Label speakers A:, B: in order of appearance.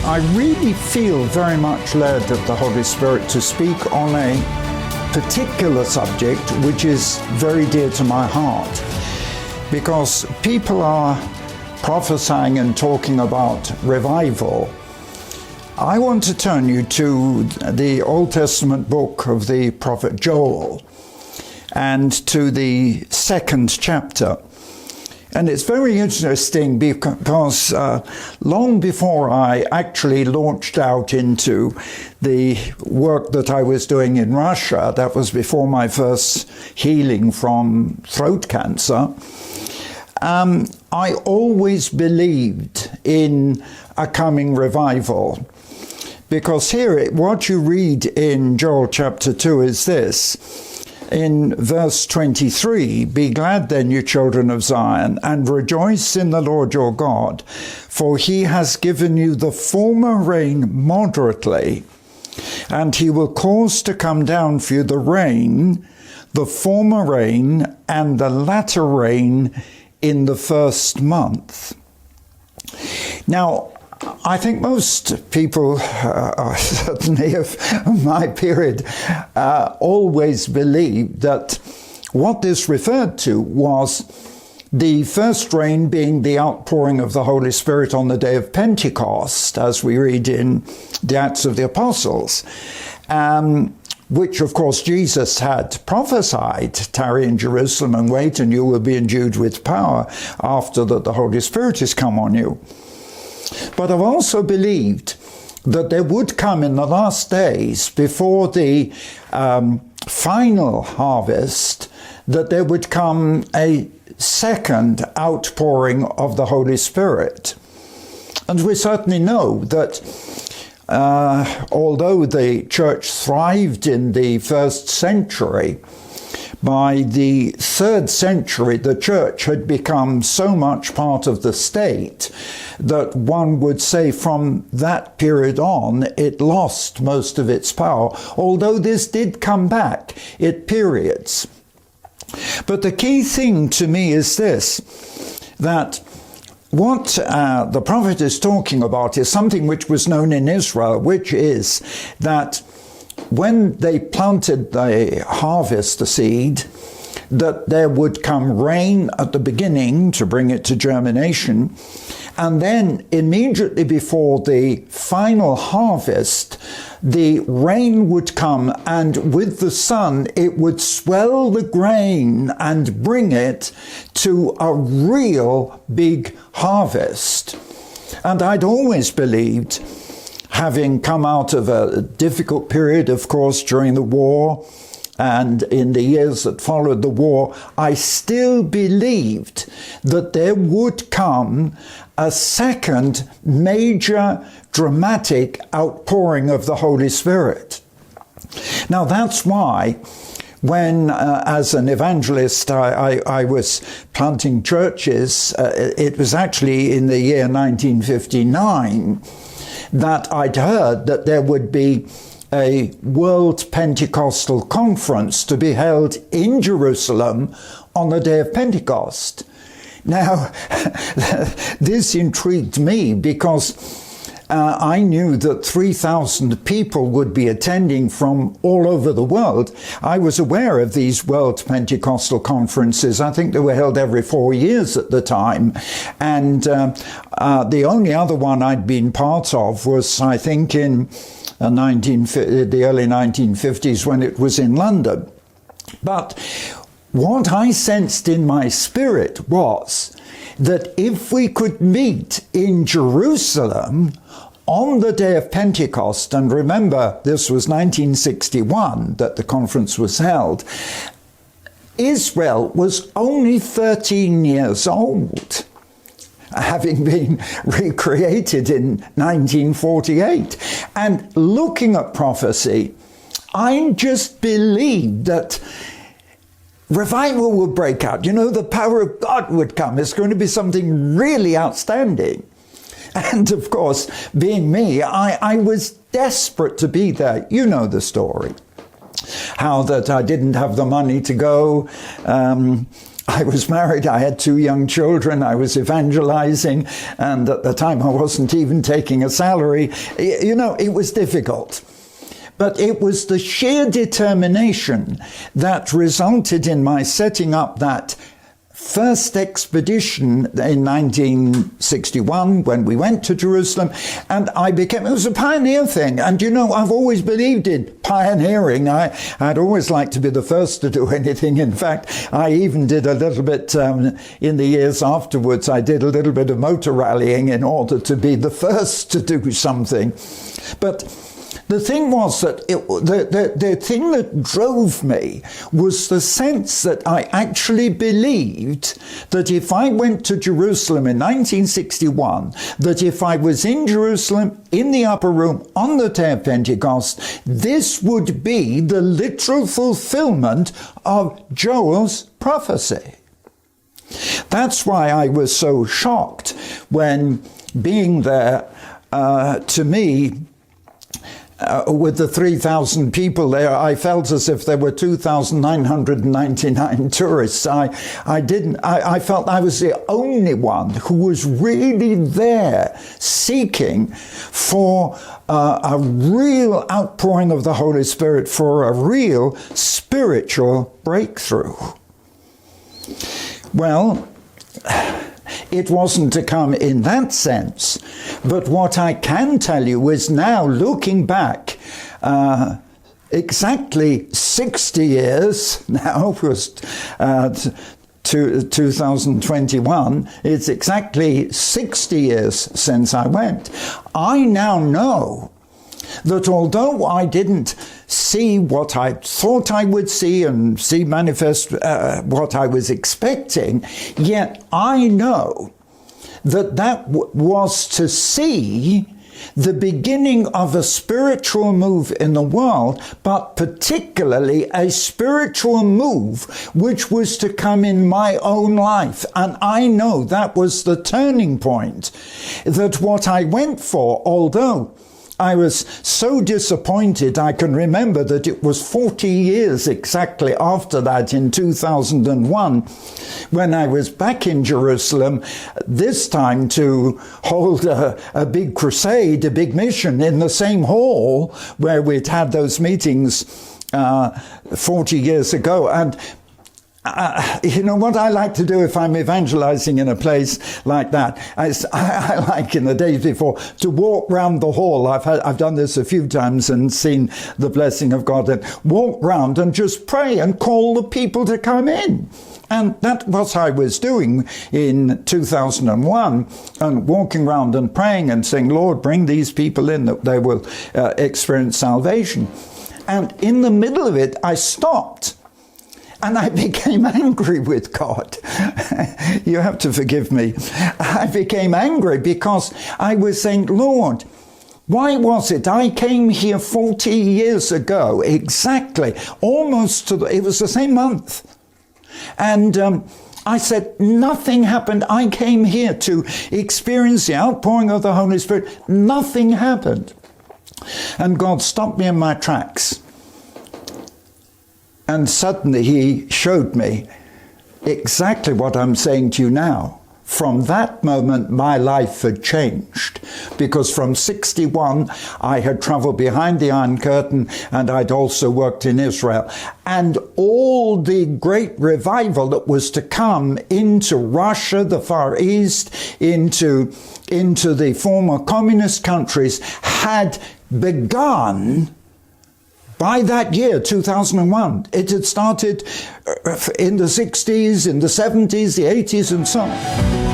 A: I really feel very much led of the Holy Spirit to speak on a particular subject which is very dear to my heart, because people are prophesying and talking about revival. I want to turn you to the Old Testament book of the prophet Joel and to the 2nd chapter. And it's very interesting because long before I actually launched out into the work that I was doing in Russia, that was before my first healing from throat cancer, I always believed in a coming revival. Because here, what you read in Joel chapter 2 is this. In verse 23, "Be glad then, you children of Zion, and rejoice in the Lord your God, for he has given you the former rain moderately, and he will cause to come down for you the rain, the former rain, and the latter rain in the first month." Now, I think most people, certainly of my period, always believed that what this referred to was the first rain being the outpouring of the Holy Spirit on the day of Pentecost, as we read in the Acts of the Apostles, which, of course, Jesus had prophesied, "Tarry in Jerusalem and wait, and you will be endued with power after that the Holy Spirit has come on you." But I've also believed that there would come in the last days, before the final harvest, that there would come a second outpouring of the Holy Spirit. And we certainly know that although the church thrived in the 1st century, by the 3rd century, the church had become so much part of the state that one would say from that period on, it lost most of its power, although this did come back at periods. But the key thing to me is this, that what the prophet is talking about is something which was known in Israel, which is that when they planted the harvest, the seed, that there would come rain at the beginning to bring it to germination, and then immediately before the final harvest, the rain would come, and with the sun it would swell the grain and bring it to a real big harvest. And I'd always believed, having come out of a difficult period, of course, during the war and in the years that followed the war, I still believed that there would come a second major dramatic outpouring of the Holy Spirit. Now that's why when, as an evangelist, I was planting churches, it was actually in the year 1959, that I'd heard that there would be a World Pentecostal Conference to be held in Jerusalem on the day of Pentecost. Now, this intrigued me because I knew that 3,000 people would be attending from all over the world. I was aware of these World Pentecostal Conferences. I think they were held every 4 years at the time. And the only other one I'd been part of was, I think, in the early 1950s when it was in London. But what I sensed in my spirit was that if we could meet in Jerusalem on the day of Pentecost, and remember this was 1961 that the conference was held, Israel was only 13 years old, having been recreated in 1948. And looking at prophecy, I just believed that revival would break out. You know, the power of God would come. It's going to be something really outstanding. And of course, being me, I was desperate to be there. You know the story. How that I didn't have the money to go. I was married, I had 2 young children, I was evangelizing, and at the time I wasn't even taking a salary. You know, it was difficult. But it was the sheer determination that resulted in my setting up that first expedition in 1961 when we went to Jerusalem, and it was a pioneer thing. And you know, I've always believed in pioneering. I'd always liked to be the first to do anything. In fact, I even did a little bit in the years afterwards, I did a little bit of motor rallying in order to be the first to do something. But the thing was that the thing that drove me was the sense that I actually believed that if I went to Jerusalem in 1961, that if I was in Jerusalem in the upper room on the day of Pentecost, this would be the literal fulfillment of Joel's prophecy. That's why I was so shocked when being there, to me, with the 3,000 people there, I felt as if there were 2,999 tourists. I felt I was the only one who was really there seeking for a real outpouring of the Holy Spirit, for a real spiritual breakthrough. Well, it wasn't to come in that sense, but what I can tell you is now, looking back, exactly 60 years now, was 2021, it's exactly 60 years since I went. I now know that although I didn't see what I thought I would see and see manifest what I was expecting, yet I know that was to see the beginning of a spiritual move in the world, but particularly a spiritual move which was to come in my own life. And I know that was the turning point, that what I went for, although I was so disappointed, I can remember that it was 40 years exactly after that, in 2001, when I was back in Jerusalem, this time to hold a big crusade, a big mission in the same hall where we'd had those meetings 40 years ago. And you know what I like to do if I'm evangelizing in a place like that? I like, in the days before, to walk round the hall. I've done this a few times and seen the blessing of God, and walk round and just pray and call the people to come in. And that's what I was doing in 2001, and walking around and praying and saying, Lord, bring these people in, that they will experience salvation. And in the middle of it, I stopped. And I became angry with God. You have to forgive me. I became angry because I was saying, Lord, why was it I came here 40 years ago, exactly, almost it was the same month. And I said, nothing happened. I came here to experience the outpouring of the Holy Spirit. Nothing happened. And God stopped me in my tracks. And suddenly he showed me exactly what I'm saying to you now. From that moment, my life had changed, because from 61, I had traveled behind the Iron Curtain, and I'd also worked in Israel. And all the great revival that was to come into Russia, the Far East, into the former communist countries, had begun by that year, 2001. It had started in the 60s, in the 70s, the 80s, and so on.